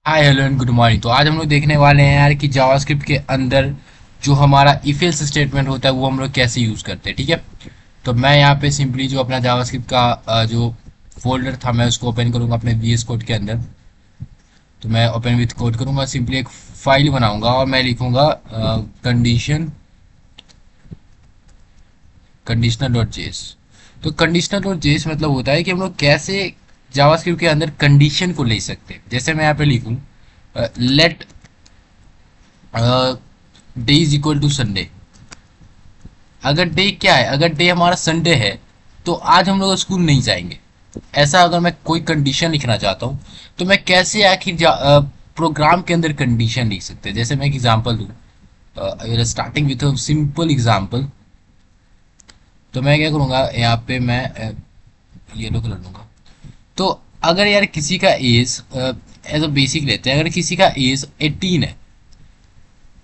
Hi hello and good morning. तो आज हम लोग देखने वाले हैं यार कि जावास्क्रिप्ट के अंदर जो हमारा इफ एल्स स्टेटमेंट होता है वो हम लोग कैसे यूज करते हैं। ठीक है, तो मैं यहाँ पे सिंपली जो अपना जावास्क्रिप्ट का जो फोल्डर था मैं उसको ओपन करूंगा अपने वीएस कोड के अंदर। तो मैं ओपन विथ कोड करूंगा, सिंपली एक फाइल बनाऊंगा और मैं लिखूंगा कंडीशन कंडीशनल डॉट जेएस। तो कंडीशनल डॉट जेएस मतलब होता है कि हम लोग कैसे जावास्क्रिप्ट के अंदर कंडीशन को ले सकते हैं। जैसे मैं यहाँ पे लिखूं let day is equal to Sunday. अगर डे क्या है, अगर डे हमारा संडे है तो आज हम लोग स्कूल नहीं जाएंगे। ऐसा अगर मैं कोई कंडीशन लिखना चाहता हूँ तो मैं कैसे आखिर प्रोग्राम के अंदर कंडीशन लिख सकते हैं। जैसे मैं एक एग्जांपल दूँ, स्टार्टिंग विथ सिंपल एग्जांपल। तो मैं क्या करूँगा, यहाँ पे मैं येलो कलर लूंगा। तो अगर यार किसी का एज एज अ बेसिक लेते हैं, अगर किसी का एज 18 है,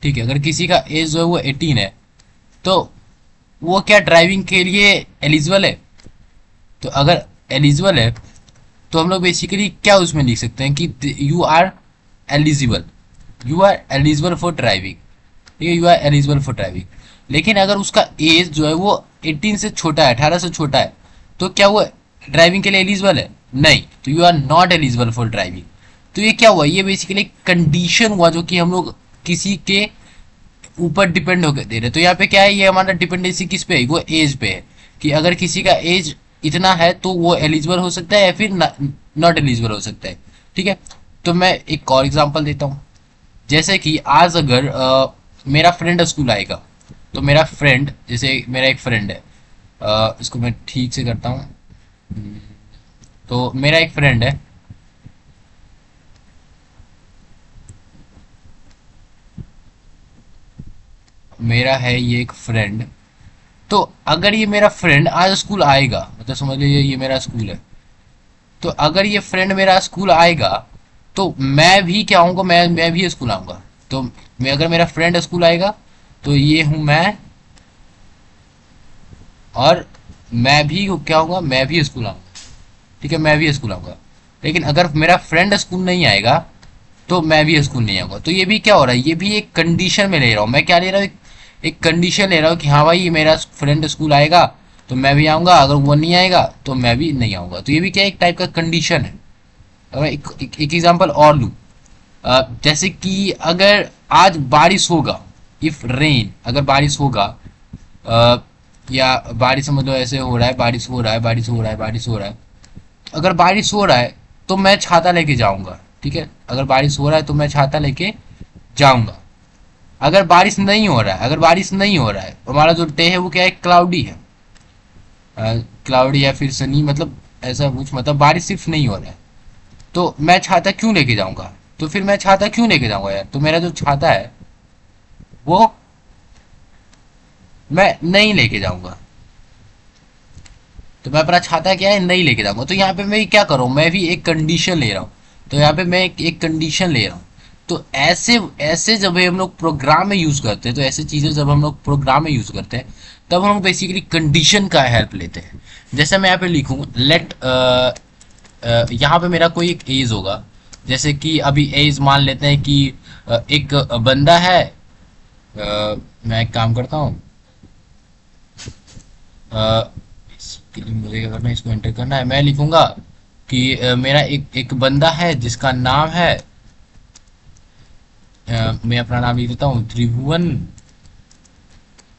ठीक है, अगर किसी का एज जो है वो 18 है तो वो क्या ड्राइविंग के लिए एलिजिबल है। तो अगर एलिजिबल है तो हम लोग बेसिकली क्या उसमें लिख सकते हैं कि you are eligible, you are eligible for driving. ठीक है, you are eligible for driving. लेकिन अगर उसका एज जो है वो 18 से छोटा है, 18 से छोटा है, तो क्या वो ड्राइविंग के लिए एलिजिबल है? नहीं, तो you are not eligible for driving. तो ये क्या हुआ, ये बेसिकली कंडीशन हुआ जो कि हम लोग किसी के ऊपर डिपेंड होकर दे रहे। तो यहाँ पे क्या है, ये हमारा डिपेंडेंसी किस पे है, वो एज पे है कि अगर किसी का एज इतना है तो वो एलिजिबल हो सकता है या फिर नॉट एलिजिबल हो सकता है। ठीक है, तो मैं एक और एग्जांपल देता हूँ। जैसे कि आज अगर मेरा फ्रेंड स्कूल आएगा, तो मेरा फ्रेंड, जैसे मेरा एक फ्रेंड है, इसको मैं ठीक से करता हूँ। तो मेरा एक फ्रेंड है, मेरा है ये एक फ्रेंड। तो अगर ये मेरा फ्रेंड आज स्कूल आएगा, मतलब समझ लीजिए ये मेरा स्कूल है, तो अगर ये फ्रेंड मेरा स्कूल आएगा तो मैं भी क्या आऊँगा, मैं भी स्कूल आऊँगा। तो मैं, अगर मेरा फ्रेंड स्कूल आएगा तो ये हूँ मैं, और मैं भी क्या आऊँगा, मैं भी स्कूल आऊँगा। ठीक है, मैं भी स्कूल आऊँगा। लेकिन अगर मेरा फ्रेंड स्कूल नहीं आएगा तो मैं भी स्कूल नहीं आऊँगा। तो ये भी क्या हो रहा है, ये भी एक कंडीशन में ले रहा हूँ। मैं क्या ले रहा हूँ, एक कंडीशन ले रहा हूँ कि हाँ भाई मेरा फ्रेंड स्कूल आएगा तो मैं भी आऊँगा, अगर वो नहीं आएगा तो मैं भी नहीं आऊँगा। तो ये भी क्या एक टाइप का कंडीशन है। अब मैं एक एग्जांपल और लूँ, जैसे कि अगर आज बारिश होगा, इफ रेन, अगर बारिश होगा, अ, या बारिश समझ लो ऐसे हो रहा है, बारिश हो रहा है, बारिश हो रहा है, बारिश हो रहा है। अगर बारिश हो रहा है तो मैं छाता लेके जाऊंगा। ठीक है, अगर बारिश हो रहा है तो मैं छाता लेके जाऊंगा। अगर बारिश नहीं हो रहा है, अगर बारिश नहीं हो रहा है, हमारा जो डे है वो क्या है, क्लाउडी है, क्लाउडी या फिर सनी, मतलब ऐसा कुछ, मतलब बारिश सिर्फ नहीं हो रहा है, तो मैं छाता क्यों लेके जाऊंगा? तो फिर मैं छाता क्यों लेके जाऊंगा यार, तो मेरा जो छाता है वो मैं नहीं लेके जाऊंगा। तो मैं अपना छाता क्या है, नहीं लेके जाऊंगा। तो यहाँ पे मैं क्या कर रहा हूँ, मैं भी एक कंडीशन ले रहा हूँ। तो यहाँ पे मैं एक कंडीशन ले रहा हूँ। तो ऐसे ऐसे जब हम लोग प्रोग्राम में यूज करते हैं, तो ऐसे चीजें जब हम लोग प्रोग्राम में यूज करते हैं तब हम बेसिकली कंडीशन का हेल्प लेते हैं। जैसे मैं यहाँ पे लिखूँ लेट, यहाँ पे मेरा कोई एक एज होगा। जैसे कि अभी एज मान लेते हैं कि एक बंदा है, मैं एक काम करता हूँ, इसके लिए मुझे क्या करना है, इसको एंटर करना है। मैं लिखूंगा कि मेरा एक एक बंदा है जिसका नाम है, मैं अपना नाम लिख देता हूँ, त्रिभुवन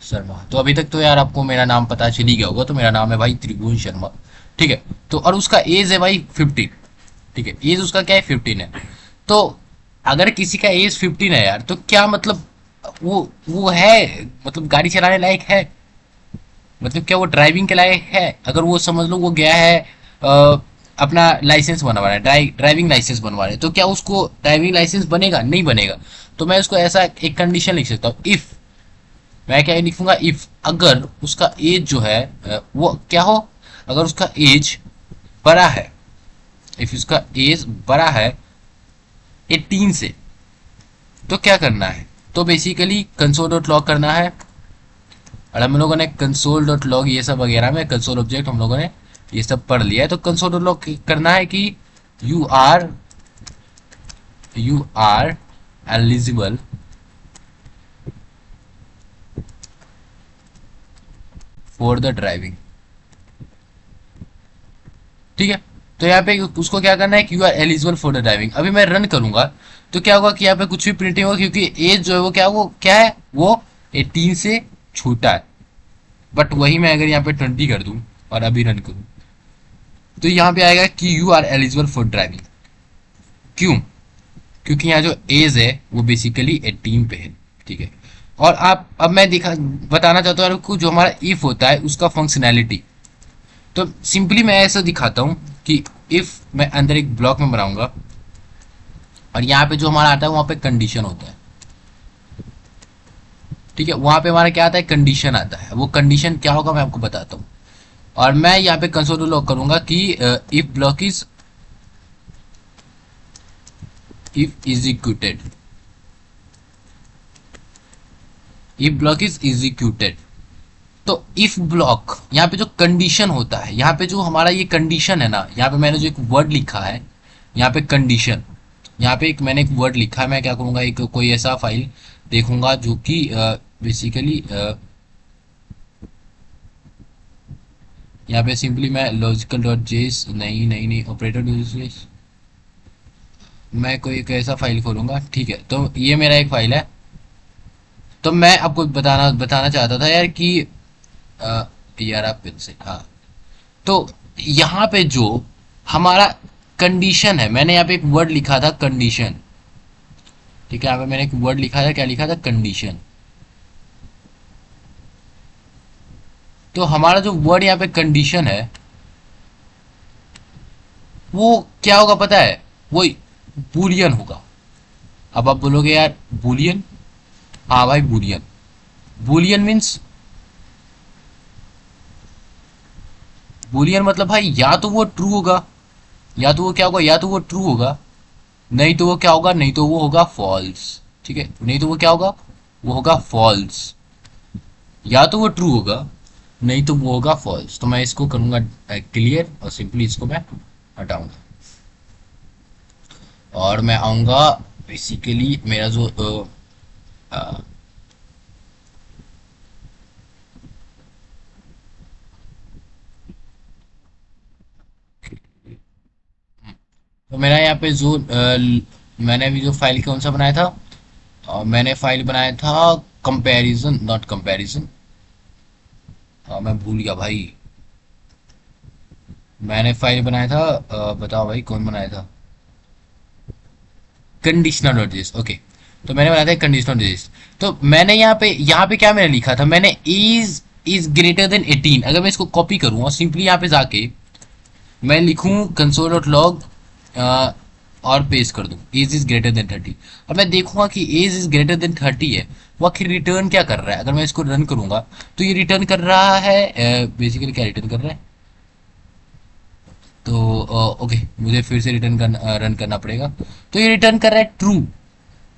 शर्मा। तो अभी तक तो यार आपको मेरा नाम पता चल ही गया होगा, तो मेरा नाम है भाई त्रिभुवन शर्मा। ठीक है, तो और उसका एज है भाई 15। ठीक है, एज उसका क्या है, 15 है। तो अगर किसी का एज 15 है यार, तो क्या मतलब वो है, मतलब गाड़ी चलाने लायक है, मतलब क्या वो ड्राइविंग के लायक है? अगर वो समझ लो वो गया है अपना लाइसेंस बनवाने, ड्राइविंग लाइसेंस बनवाने, तो क्या उसको ड्राइविंग लाइसेंस बनेगा? नहीं बनेगा। तो मैं उसको ऐसा एक कंडीशन लिख सकता हूँ, इफ, मैं क्या लिखूंगा, इफ अगर उसका एज जो है वो क्या हो, अगर उसका एज बड़ा है, इफ उसका एज बड़ा है 18 से, तो क्या करना है, तो बेसिकली कंसोल डॉट लॉग करना है। और हम लोगों ने कंसोल डॉट लॉग ये सब वगैरह में कंसोल ऑब्जेक्ट हम लोगों ने ये सब पढ़ लिया है। तो कंसोल डॉट लॉग करना है कि you are you are eligible for the driving. ठीक है, तो यहाँ पे उसको क्या करना है कि you are eligible for the driving. अभी मैं रन करूंगा तो क्या होगा कि यहाँ पे कुछ भी प्रिंटिंग होगा, क्योंकि एज जो है वो क्या है, वो 18 से छोटा है। बट वही मैं अगर यहाँ पे 20 कर दूं और अभी रन करूं तो यहाँ पे आएगा कि you are eligible for driving. क्यों? क्योंकि यहाँ जो एज है वो बेसिकली 18 पे है। ठीक है, और आप अब मैं दिखा बताना चाहता हूँ आपको जो हमारा इफ होता है उसका फंक्शनैलिटी। तो सिंपली मैं ऐसा दिखाता हूँ कि इफ मैं अंदर एक ब्लॉक में बनाऊंगा और यहाँ पे जो हमारा आता है वहां पे कंडीशन होता है। ठीक है, वहां पे हमारा क्या आता है, कंडीशन आता है। वो कंडीशन क्या होगा मैं आपको बताता हूँ। और मैं यहाँ पे कंसोल लॉग करूंगा कि if block if executed, if block is executed. तो इफ ब्लॉक यहाँ पे जो कंडीशन होता है, यहाँ पे जो हमारा ये कंडीशन है ना, यहाँ पे मैंने जो एक वर्ड लिखा है, यहाँ पे कंडीशन, यहाँ पे मैंने एक वर्ड लिखा है। मैं क्या करूंगा, एक कोई ऐसा फाइल देखूंगा जो कि बेसिकली यहाँ पे सिंपली मैं लॉजिकल डॉट जेस, नहीं नहीं नहीं, ऑपरेटर मैं कोई एक ऐसा फाइल खोलूंगा। ठीक है, तो ये मेरा एक फाइल है। तो मैं आपको बताना बताना चाहता था यार कि यार आप फिर से, हाँ, तो यहाँ पे जो हमारा कंडीशन है, मैंने यहाँ पे एक वर्ड लिखा था कंडीशन। ठीक है, यहाँ पे मैंने एक वर्ड लिखा था, क्या लिखा था, कंडीशन। तो हमारा जो वर्ड यहाँ पे कंडीशन है वो क्या होगा पता है, वो बुलियन होगा। अब आप बोलोगे यार बुलियन, हाँ भाई बुलियन। बुलियन मीन्स, बुलियन मतलब भाई या तो वो ट्रू होगा, या तो वो क्या होगा, या तो वो ट्रू होगा, नहीं तो वो क्या होगा, नहीं तो वो होगा फॉल्स। ठीक है, नहीं तो वो क्या होगा, वो होगा फॉल्स। या तो वो ट्रू होगा, नहीं तो वो होगा फॉल्स। तो मैं इसको करूंगा क्लियर और सिंपली इसको मैं हटाऊंगा और मैं आऊंगा बेसिकली मेरा जो तो मेरा यहाँ पे जो मैंने अभी जो फाइल कौन सा बनाया था, मैंने फाइल बनाया था कंपैरिजन, नॉट कंपैरिजन, मैं भूल गया भाई। मैंने फाइल बनाया था बताओ भाई कौन बनाया था, कंडीशनल नोटिस। ओके, तो मैंने बनाया था कंडीशनल नोटिस। तो मैंने यहाँ पे क्या मैंने लिखा था, मैंने इज ग्रेटर देन 18। अगर मैं इसको कॉपी करूँ और सिंपली यहाँ पे जाके मैं लिखूँ कंसोल डॉट लॉग और पेस्ट कर दूं एज इज ग्रेटर देन 30, और मैं देखूंगा कि एज इज ग्रेटर देन 30 है, वो आखिर रिटर्न क्या कर रहा है। अगर मैं इसको रन करूंगा तो ये रिटर्न कर रहा है, बेसिकली क्या रिटर्न कर रहा है, तो ओके मुझे फिर से रन करना पड़ेगा। तो ये रिटर्न कर रहा है ट्रू।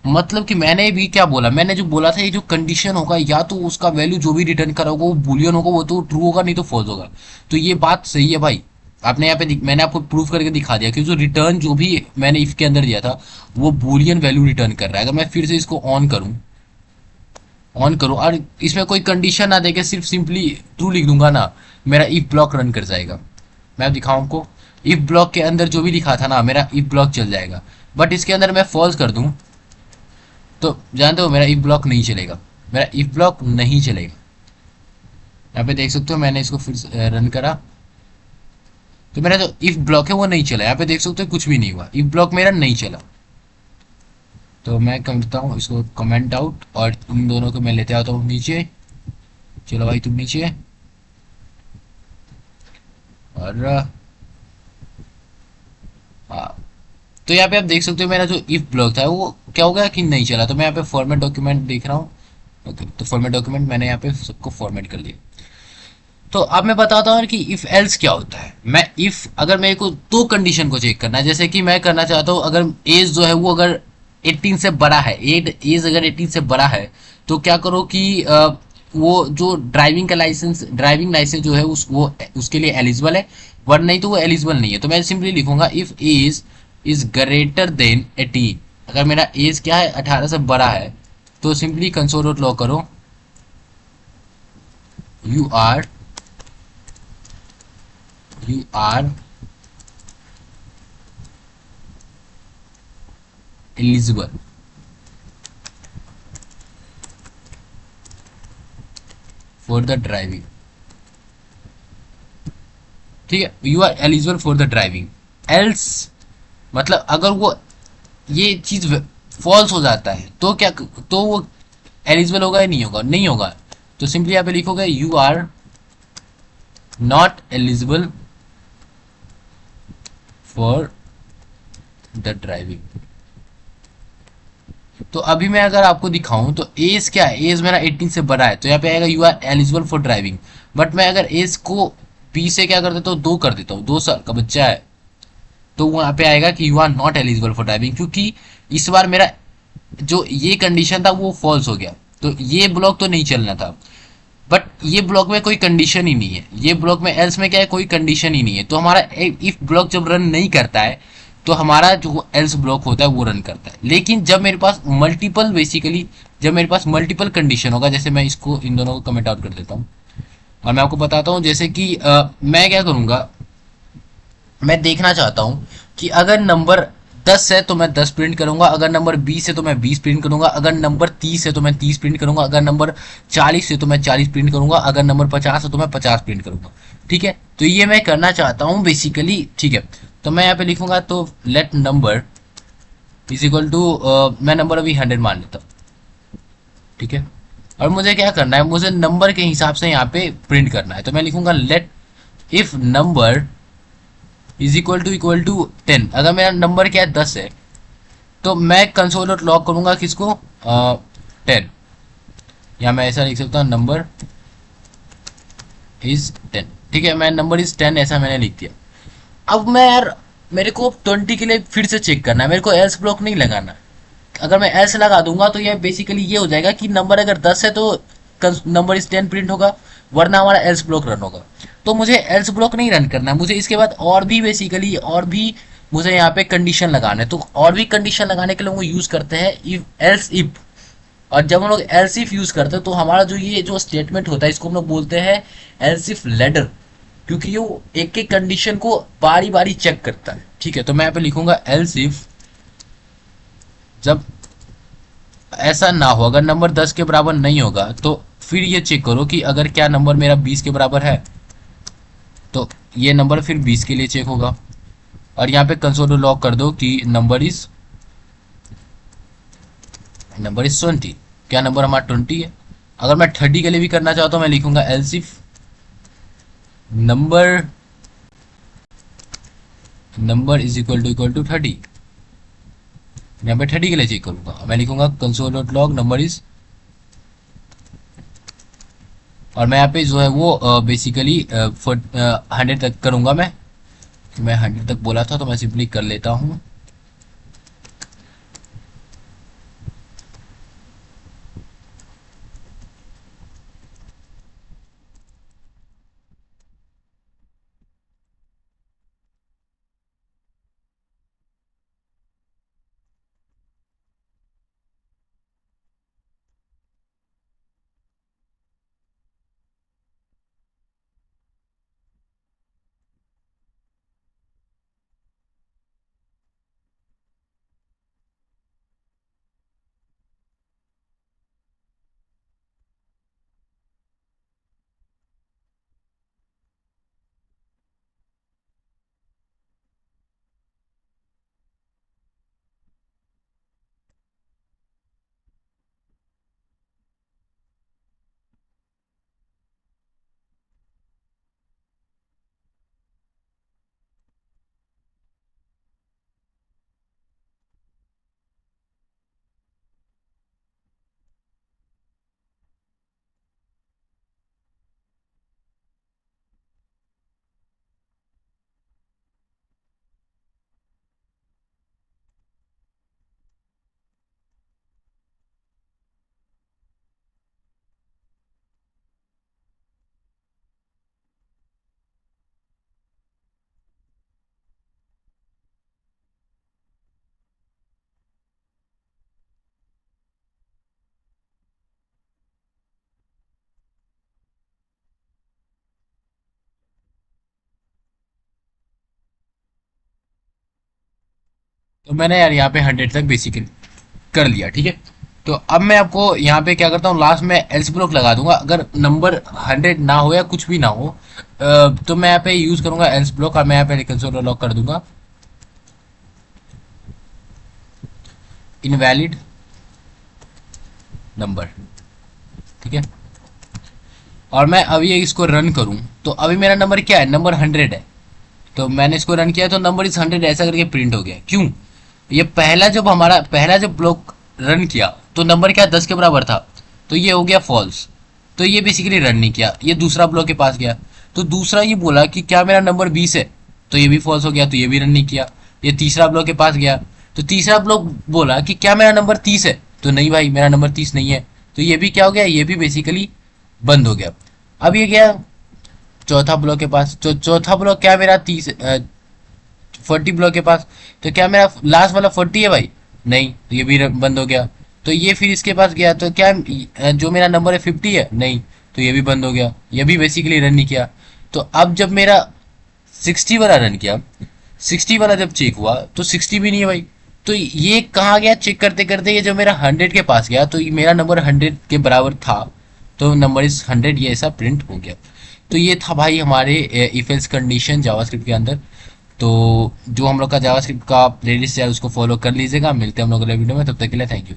मतलब कि मैंने भी क्या बोला, मैंने जो बोला था ये जो कंडीशन होगा या तो उसका वैल्यू जो भी रिटर्न करा होगा वो बुलियन होगा, वो तो ट्रू होगा नहीं तो फॉल्स होगा। तो ये बात सही है भाई, आपने यहाँ पे मैंने आपको प्रूफ करके दिखा दिया कि जो रिटर्न जो भी मैंने इफ के अंदर दिया था वो बुलियन वैल्यू रिटर्न कर रहा है। अगर मैं फिर से इसको ऑन करूं और इसमें कोई कंडीशन ना देके सिर्फ सिंपली ट्रू लिख दूंगा ना, मेरा इफ ब्लॉक रन कर जाएगा। मैं दिखाऊं आपको, इफ ब्लॉक के अंदर जो भी लिखा था ना मेरा इफ ब्लॉक चल जाएगा। बट इसके अंदर मैं फॉल्स कर दूं तो जानते हो मेरा इफ ब्लॉक नहीं चलेगा, मेरा इफ ब्लॉक नहीं चलेगा। यहाँ पे देख सकते हो मैंने इसको फिर से रन करा तो मेरा जो इफ ब्लॉक है वो नहीं चला। यहाँ पे देख सकते हो कुछ भी नहीं हुआ, इफ ब्लॉक मेरा नहीं चला। तो मैं करता हूँ इसको कमेंट आउट और इन दोनों को मैं लेते आता हूँ नीचे। चलो भाई तुम नीचे, और हाँ, तो यहाँ पे आप देख सकते हो मेरा जो इफ ब्लॉक था वो क्या हो गया कि नहीं चला। तो मैं यहाँ पे फॉर्मेट डॉक्यूमेंट देख रहा हूँ। ओके, तो फॉर्मेट डॉक्यूमेंट मैंने यहाँ पे सबको फॉर्मेट कर दिया। तो अब मैं बताता हूँ कि इफ एल्स क्या होता है। मैं इफ अगर मेरे को दो कंडीशन को चेक करना है, जैसे कि मैं करना चाहता हूँ अगर एज जो है वो अगर 18 से बड़ा है, एज अगर 18 से बड़ा है तो क्या करो कि वो जो ड्राइविंग लाइसेंस जो है वो उसके लिए एलिजिबल है, वरना नहीं तो वो एलिजिबल नहीं है। तो मैं सिंपली लिखूंगा if age is greater than 18, अगर मेरा एज क्या है 18 से बड़ा है, तो सिंपली कंसोल डॉट लॉग करो, you are you are eligible for the driving. ठीक है, you are eligible for the driving. Else मतलब अगर वो ये चीज फॉल्स हो जाता है तो क्या, तो वो एलिजिबल होगा या नहीं होगा? नहीं होगा। तो सिंपली यहाँ पे लिखोगे you are not eligible for the driving. तो अभी मैं अगर आपको दिखाऊं तो एज क्या है, एज मेरा 18 से बड़ा है, तो यहाँ पे आएगा you are eligible for driving. But मैं अगर एज को 20 से क्या कर देता हूँ, 2 कर देता हूँ, 2 साल का बच्चा है, तो वहां पे आएगा कि you are not eligible for driving, क्योंकि इस बार मेरा जो ये कंडीशन था वो फॉल्स हो गया, तो ये ब्लॉक तो नहीं चलना था। बट ये ब्लॉक में कोई कंडीशन ही नहीं है, ये ब्लॉक में एल्स में क्या है, कोई कंडीशन ही नहीं है, तो हमारा इफ ब्लॉक जब रन नहीं करता है तो हमारा जो एल्स ब्लॉक होता है वो रन करता है। लेकिन जब मेरे पास मल्टीपल बेसिकली जब मेरे पास मल्टीपल कंडीशन होगा, जैसे मैं इसको इन दोनों को कमेंट आउट कर देता हूँ और मैं आपको बताता हूँ, जैसे कि मैं क्या करूंगा, मैं देखना चाहता हूँ कि अगर नंबर 10 है तो मैं 10 प्रिंट करूंगा, अगर नंबर 20 है तो मैं 20 प्रिंट करूंगा, अगर नंबर 30 है तो मैं 30 प्रिंट करूंगा, अगर नंबर 40 है तो मैं 40 प्रिंट करूंगा, अगर नंबर 50 है तो मैं 50 प्रिंट करूंगा। ठीक है, तो ये मैं करना चाहता हूँ बेसिकली। ठीक है, तो मैं यहाँ पे लिखूंगा, तो let number is equal to, मैं नंबर अभी 100 मान लेता हूँ। ठीक है, और मुझे क्या करना है, मुझे नंबर के हिसाब से यहाँ पे प्रिंट करना है, तो मैं लिखूंगा let if number is equal to 10। अगर मेरा नंबर क्या है, 10 है, तो मैं कंसोल डॉट लॉग करूंगा किसको, 10, या मैं ऐसा लिख सकता हूँ नंबर इज 10। ठीक है, मैं नंबर इज 10 ऐसा मैंने लिख दिया। अब मैं यार, मेरे को 20 के लिए फिर से चेक करना है, मेरे को एल्स ब्लॉक नहीं लगाना। अगर मैं एल्स लगा दूंगा तो ये बेसिकली ये हो जाएगा कि नंबर अगर 10 है तो नंबर इज 10 प्रिंट होगा, वरना हमारा एल्स ब्लॉक रन होगा। तो मुझे एल्स ब्लॉक नहीं रन करना है, मुझे इसके बाद और भी बेसिकली और भी मुझे यहाँ पे कंडीशन लगाना है। तो और भी कंडीशन लगाने के लिए वो यूज करते हैं इफ एल्स इफ। और जब हम लोग एल्स इफ यूज करते हैं तो हमारा जो ये जो स्टेटमेंट होता है इसको हम लोग बोलते हैं एल्स इफ लेडर, क्योंकि ये एक एक कंडीशन को बारी बारी चेक करता है। ठीक है, तो मैं यहाँ पे लिखूंगा एल्स इफ, जब ऐसा ना हो, अगर नंबर 10 के बराबर नहीं होगा तो फिर ये चेक करो कि अगर क्या नंबर मेरा 20 के बराबर है, तो ये नंबर फिर 20 के लिए चेक होगा। और यहाँ पे कंसोल लॉग कर दो कि नंबर इज 20। क्या नंबर हमारा 20 है? अगर मैं 30 के लिए भी करना चाहता हूँ, मैं लिखूंगा else if number number is equal to 30। यहाँ पे 30 के लिए चेक करूंगा, मैं लिखूंगा console dot log number is, और मैं यहाँ पे जो है वो बेसिकली 100 तक करूंगा। मैं 100 तक बोला था तो मैं सिंपली कर लेता हूँ। तो मैंने यार यहाँ पे 100 तक बेसिकली कर लिया, ठीक है। तो अब मैं आपको यहाँ पे क्या करता हूँ, लास्ट में एल्स ब्लॉक लगा दूंगा, अगर नंबर 100 ना हो या कुछ भी ना हो, तो मैं यहाँ पे यूज करूंगा एल्स ब्लॉक, और मैं यहाँ पे कंसोल लॉक कर दूंगा इनवैलिड नंबर, ठीक है। और मैं अभी इसको रन करूं तो अभी मेरा नंबर क्या है, नंबर 100 है। तो मैंने इसको रन किया तो नंबर इज 100 ऐसा करके प्रिंट हो गया। क्यों? ये पहला जब ब्लॉक रन किया तो नंबर क्या 10 के बराबर था, तो ये हो गया फॉल्स। तो ये बेसिकली रन नहीं किया, ये दूसरा ब्लॉक के पास गया, तो दूसरा ये बोला कि क्या मेरा नंबर 20 है, तो ये भी फॉल्स हो गया, तो ये भी रन नहीं किया। ये तीसरा ब्लॉक के पास गया, तो तीसरा ब्लॉक बोला कि क्या मेरा नंबर 30 है, तो नहीं भाई मेरा नंबर 30 नहीं है, तो ये भी क्या हो गया, ये भी बेसिकली बंद हो गया। अब ये गया चौथा ब्लॉक के पास, तो चौथा ब्लॉक क्या मेरा 40 ब्लॉक के पास, तो क्या मेरा लास्ट वाला 40 है भाई, नहीं, तो ये भी बंद हो गया। तो ये फिर इसके पास गया, तो क्या जो मेरा नंबर है 50 है, नहीं, तो ये भी बंद हो गया, ये भी बेसिकली रन नहीं किया। तो अब जब मेरा 60 वाला रन किया, 60 वाला जब चेक हुआ तो 60 भी नहीं है भाई। तो ये कहाँ गया, चेक करते करते ये जब मेरा 100 के पास गया तो मेरा नंबर 100 के बराबर था, तो नंबर इज 100, ये ऐसा प्रिंट हो गया। तो ये था भाई हमारे इफ एल्स कंडीशन जावास्क्रिप्ट के अंदर। तो जो हम लोग का जावास्क्रिप्ट का प्लेलिस्ट है उसको फॉलो कर लीजिएगा। मिलते हैं हम लोग अगले वीडियो में, तब तक के लिए थैंक यू।